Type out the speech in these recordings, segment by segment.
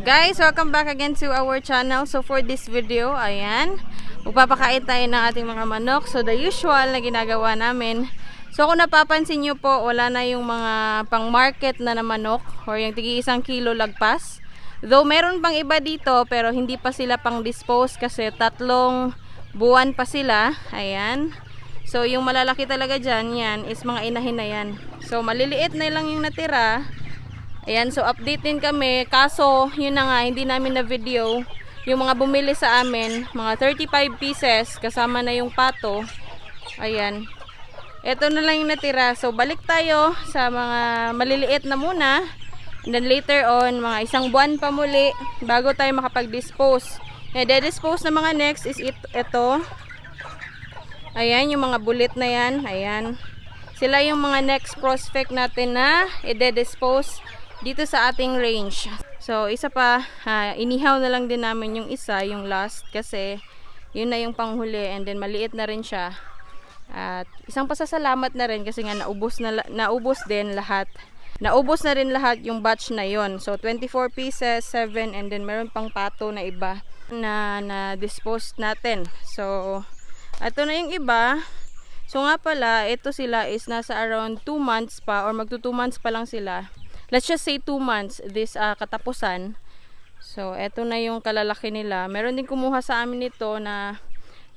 Guys, welcome back again to our channel. So for this video, ayan, magpapakain tayo ng ating mga manok. So the usual na ginagawa namin. So kung napapansin nyo po, wala na yung mga pang market na manok or yung tigi 1 kilo lagpas. Though meron pang iba dito pero hindi pa sila pang dispose kasi 3 buwan pa sila. Ayan. So yung malalaki talaga dyan, yan is mga inahin na yan. So maliliit na lang yung natira. Ayan, so update din kami. Kaso, yun na nga, hindi namin na video. Yung mga bumili sa amin, mga 35 pieces, kasama na yung pato. Ayan. Ito na lang yung natira. So, balik tayo sa mga maliliit na muna. And then later on, mga 1 buwan pa muli, bago tayo makapag-dispose. De-dispose na mga next is ito. Ayan, yung mga bullet na yan. Ayan. Sila yung mga next prospect natin na i-dispose dito sa ating range. So isa pa, inihaw na lang din namin yung isa, yung last, kasi yun na yung panghuli and then maliit na rin siya. At isang pasasalamat na rin kasi nga naubos din lahat. Naubos na rin lahat yung batch na yon. So 24 pieces, 7, and then meron pang pato na iba na dispose natin. So ito na yung iba. So nga pala, ito sila is nasa around 2 months pa or magto 2 months pa lang sila. Let's just say 2 months this katapusan. So eto na yung kalalaki nila. Meron din kumuha sa amin nito na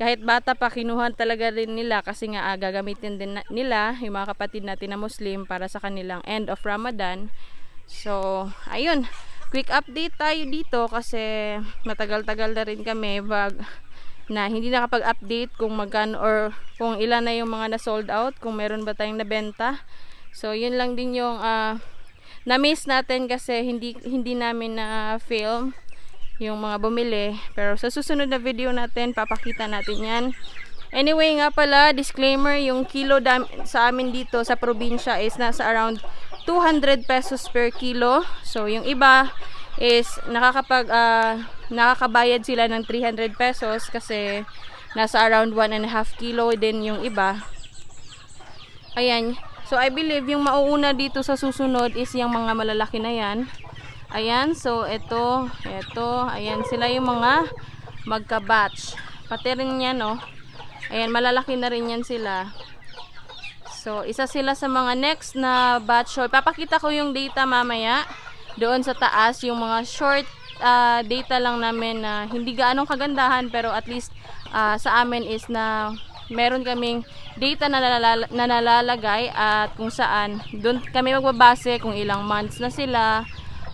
kahit bata pa kinuha talaga rin nila kasi nga gagamitin din nila yung mga kapatid natin na Muslim para sa kanilang end of Ramadan. So ayun, quick update tayo dito kasi matagal-tagal na rin kami na hindi nakapag-update kung magkano or kung ilan na yung mga na sold out, kung meron ba tayong nabenta. So yun lang din yung na-miss natin kasi hindi namin na film yung mga bumili, pero sa susunod na video natin papakita natin yan. Anyway nga pala, disclaimer, yung kilo sa amin dito sa probinsya is nasa around 200 pesos per kilo. So yung iba is nakakabayad sila ng 300 pesos kasi nasa around 1.5 kilo din yung iba. Ayan. So I believe yung mauuna dito sa susunod is yung mga malalaki na yan. Ayan, so ito, ayan sila yung mga magka-batch. Pati rin yan, oh. Ayan, malalaki na rin yan sila. So isa sila sa mga next na batch. So ipapakita ko yung data mamaya. Doon sa taas, yung mga short data lang namin na hindi gaanong kagandahan pero at least sa amin is na meron kaming data na nalalagay at kung saan doon kami magbabase kung ilang months na sila,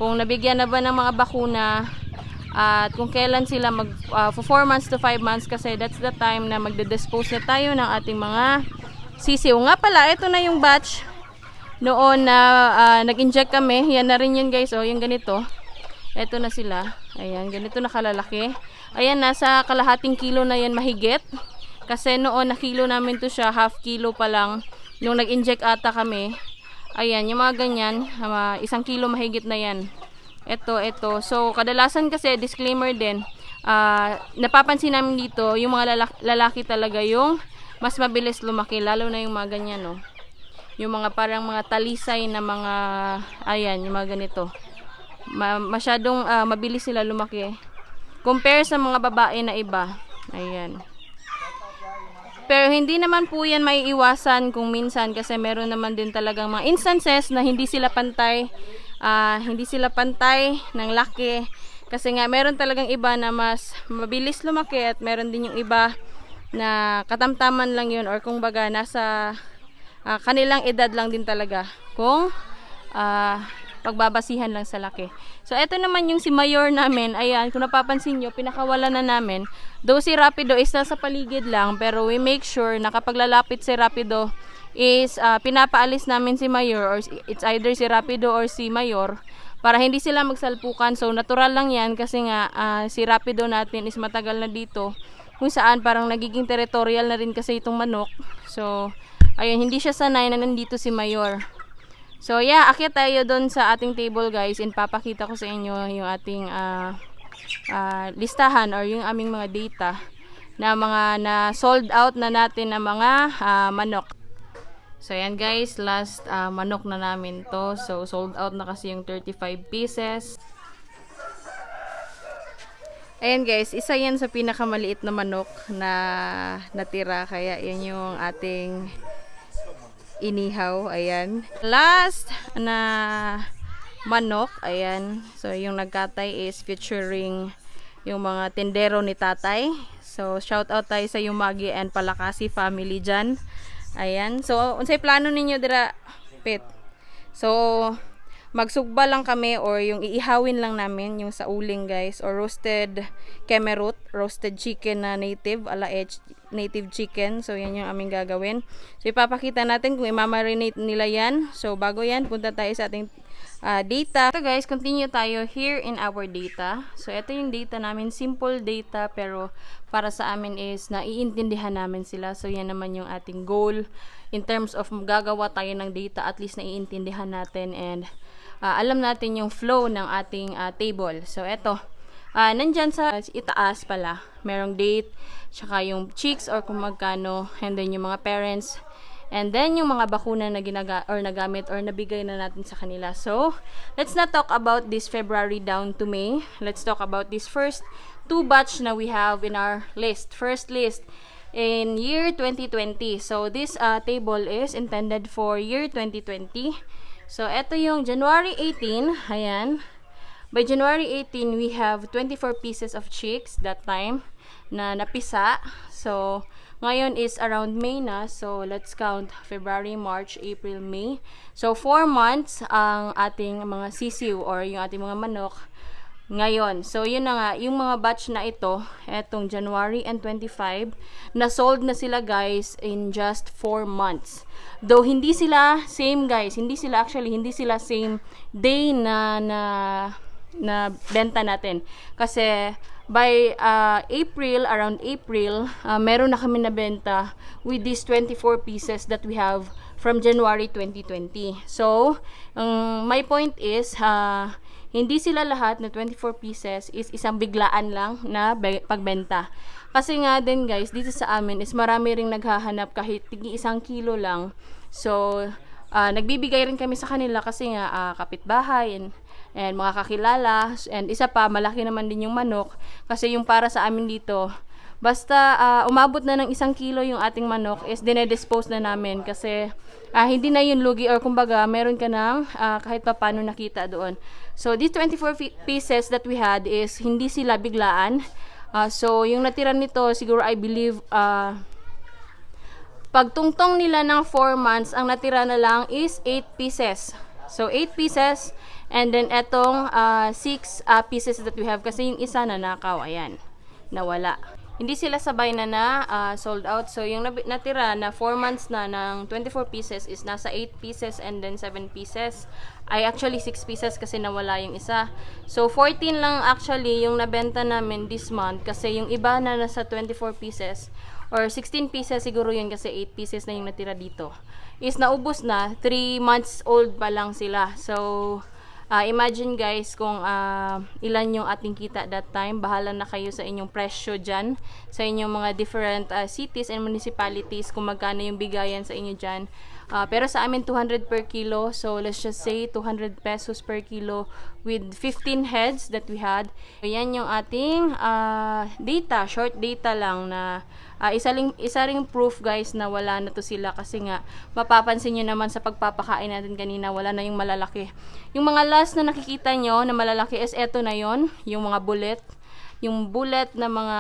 kung nabigyan na ba ng mga bakuna, at kung kailan sila 4 months to 5 months kasi that's the time na magde-dispose na tayo ng ating mga sisiw. Nga pala, ito na yung batch noon na nag-inject kami. Yan na rin yun guys, oh, yung ganito. Ito na sila. Ayan, ganito na kalalaki. Ayan, nasa kalahating kilo na yan mahigit. Kasi noon nakilo namin to siya, half kilo pa lang nung nag-inject ata kami. Ayan, yung mga ganyan, 1 kilo mahigit na yan. Ito. So, kadalasan kasi, disclaimer din, napapansin namin dito, yung mga lalaki talaga yung mas mabilis lumaki, lalo na yung mga ganyan, no? Yung mga parang mga talisay na mga, ayan, yung mga ganito. Masyadong mabilis sila lumaki. Compare sa mga babae na iba. Ayan. Pero hindi naman po yan maiiwasan kung minsan kasi meron naman din talagang mga instances na hindi sila pantay ng laki kasi nga meron talagang iba na mas mabilis lumaki at meron din yung iba na katamtaman lang yun or kung baga nasa kanilang edad lang din talaga kung pagbabasihan lang sa laki. So eto naman yung si Mayor namin. Ayan, kung napapansin nyo, pinakawalan na namin. Though si Rapido is nasa paligid lang, pero we make sure na kapag lalapit si Rapido is pinapaalis namin si Mayor or it's either si Rapido or si Mayor para hindi sila magsalpukan. So natural lang yan kasi nga si Rapido natin is matagal na dito kung saan parang nagiging territorial na rin kasi itong manok. So ayun, hindi siya sanay na nandito si Mayor. So yeah, akyat tayo doon sa ating table guys and papakita ko sa inyo yung ating listahan or yung aming mga data na mga na sold out na natin na mga manok. So ayan guys, last manok na namin to. So sold out na kasi yung 35 pieces. Ayan guys, isa yan sa pinakamaliit na manok na natira. Kaya yan yung ating inihaw. Ayan. Last na manok. Ayan. So yung nagkatay is featuring yung mga tendero ni tatay. So shout out tayo sa Yumagi and Palakasi family dyan. Ayan. So unsay plano ninyo dira, Pit? So magsugba lang kami or yung iihawin lang namin yung sa uling guys, or roasted kemerut, roasted chicken na native ala native chicken. So yan yung aming gagawin. So ipapakita natin kung i-marinate nila yan. So bago yan, punta tayo sa ating data. So guys, continue tayo here in our data. So ito yung data namin, simple data pero para sa amin is naiintindihan namin sila. So yan naman yung ating goal in terms of gagawa tayo ng data, at least naiintindihan natin and alam natin yung flow ng ating table. So eto, nandyan sa itaas pala, merong date, tsaka yung chicks or kung magkano, and then yung mga parents, and then yung mga bakuna na nagamit or nabigay na natin sa kanila. So let's not talk about this February down to May. Let's talk about this first 2 batch na we have in our list. First list in year 2020. So this table is intended for year 2020. So, ito yung January 18, ayan. By January 18, we have 24 pieces of chicks that time na napisa. So, ngayon is around May na. So, let's count February, March, April, May. So, 4 months ang ating mga sisiw or yung ating mga manok ngayon. So, yun na nga, yung mga batch na ito, etong January and 25, na-sold na sila guys in just 4 months. Though, hindi sila same guys, hindi sila same day na benta natin. Kasi, by around April, meron na kami nabenta with these 24 pieces that we have from January 2020. So, my point is, hindi sila lahat na 24 pieces is isang biglaan lang na pagbenta. Kasi nga din guys, dito sa amin is marami ring naghahanap kahit tigi 1 kilo lang. So, nagbibigay rin kami sa kanila kasi nga kapitbahay and mga kakilala. And isa pa, malaki naman din yung manok. Kasi yung para sa amin dito, basta umabot na ng 1 kilo yung ating manok is dinedispose na namin kasi hindi na yun lugi or kumbaga meron ka ng kahit pa paano nakita doon. So these 24 pieces that we had is hindi sila biglaan. So yung natira nito siguro I believe pagtungtong nila ng 4 months ang natira na lang is 8 pieces. So 8 pieces and then etong 6 pieces that we have kasi yung isa na nakaw, ayan, nawala. Hindi sila sabay na sold out. So, yung natira na 4 months na ng 24 pieces is nasa 8 pieces and then 7 pieces. Ay, actually 6 pieces kasi nawala yung isa. So, 14 lang actually yung nabenta namin this month kasi yung iba na nasa 24 pieces or 16 pieces siguro yun kasi 8 pieces na yung natira dito. Is naubos na. 3 months old pa lang sila. So, imagine guys kung ilan yung ating kita that time. Bahala na kayo sa inyong presyo dyan, sa inyong mga different cities and municipalities kung magkano yung bigayan sa inyo dyan. Pero sa amin 200 per kilo, so let's just say 200 pesos per kilo with 15 heads that we had. So, yan yung ating data, short data lang na isa ring proof guys na wala na to sila kasi nga mapapansin nyo naman sa pagpapakain natin kanina wala na yung malalaki. Yung mga last na nakikita nyo na malalaki is eto na yon, yung mga bullet. Yung bullet na mga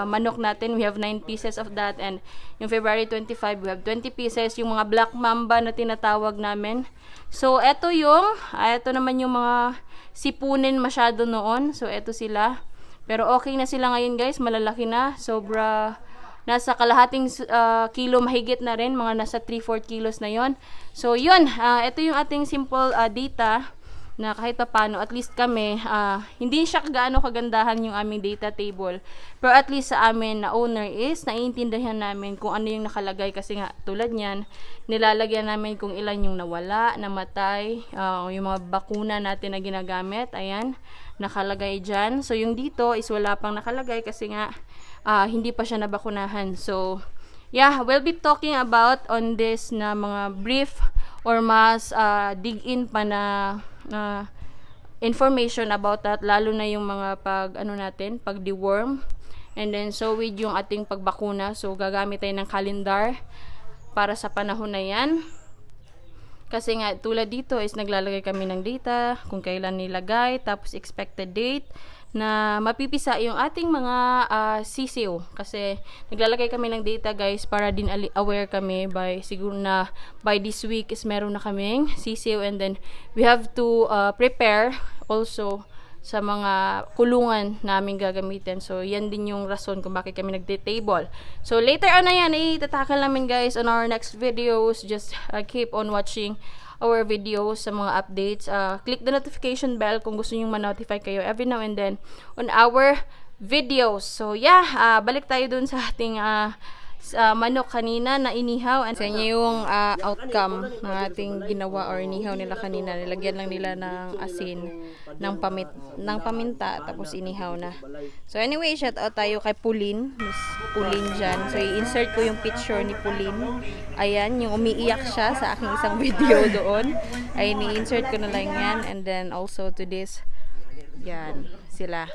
manok natin, we have 9 pieces of that, and yung February 25 we have 20 pieces, yung mga black mamba na tinatawag namin. So eto naman yung mga sipunin masyado noon. So eto sila. Pero okay na sila ngayon guys, malalaki na, sobra, nasa kalahating kilo mahigit na rin, mga nasa 3-4 kilos na yon. So yun, ito yung ating simple data na kahit pa paano, at least kami, hindi siya gaano kagandahan yung aming data table. Pero at least sa amin na owner is, naiintindihan namin kung ano yung nakalagay kasi nga tulad niyan, nilalagyan namin kung ilan yung nawala, namatay, yung mga bakuna natin na ginagamit, ayan, nakalagay dyan. So yung dito is wala pang nakalagay kasi nga hindi pa siya nabakunahan. So yeah, we'll be talking about on this na mga brief or mas dig in pa na information about that, lalo na yung mga pag deworm. And then, so with yung ating pagbakuna. So, gagamit tayo ng calendar para sa panahon na yan. Kasi nga, tulad dito is naglalagay kami ng data, kung kailan nilagay, tapos expected date, na mapipisa yung ating mga sisiw. Kasi naglalagay kami ng data guys, para din aware kami by siguro na by this week is meron na kaming sisiw. And then, we have to prepare also sa mga kulungan namin gagamitin. So, yan din yung rason kung bakit kami nagde-table. So, later on na yan, itatakal namin guys on our next videos. Just keep on watching our videos sa mga updates. Click the notification bell kung gusto nyo ma-notify kayo every now and then on our videos. So, yeah, balik tayo dun sa ating manok kanina na inihaw. And sa inyo yung outcome ng ating ginawa or inihaw nila kanina. Nilagyan lang nila ng asin, ng paminta, tapos inihaw na. So anyway, shout out tayo kay Pulin. Miss Pulin dyan. So i-insert ko yung picture ni Pulin. Ayan, yung umiiyak siya sa aking isang video doon. Ay, ni-insert ko na lang yan. And then also to this, yan, sila.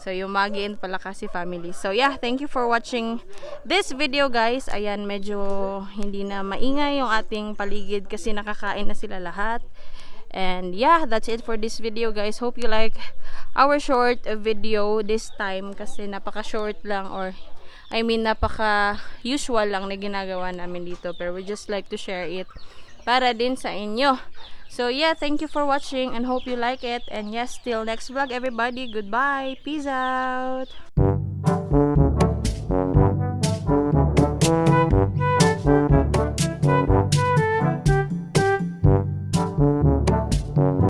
So, yung Magiin pala kasi family. So, yeah, thank you for watching this video, guys. Ayan, medyo hindi na maingay yung ating paligid kasi nakakain na sila lahat. And, yeah, that's it for this video, guys. Hope you like our short video this time kasi napaka-short lang or napaka-usual lang na ginagawa namin dito. Pero we just like to share it para din sa inyo. So yeah, thank you for watching and hope you like it. And yes, till next vlog everybody. Goodbye. Peace out.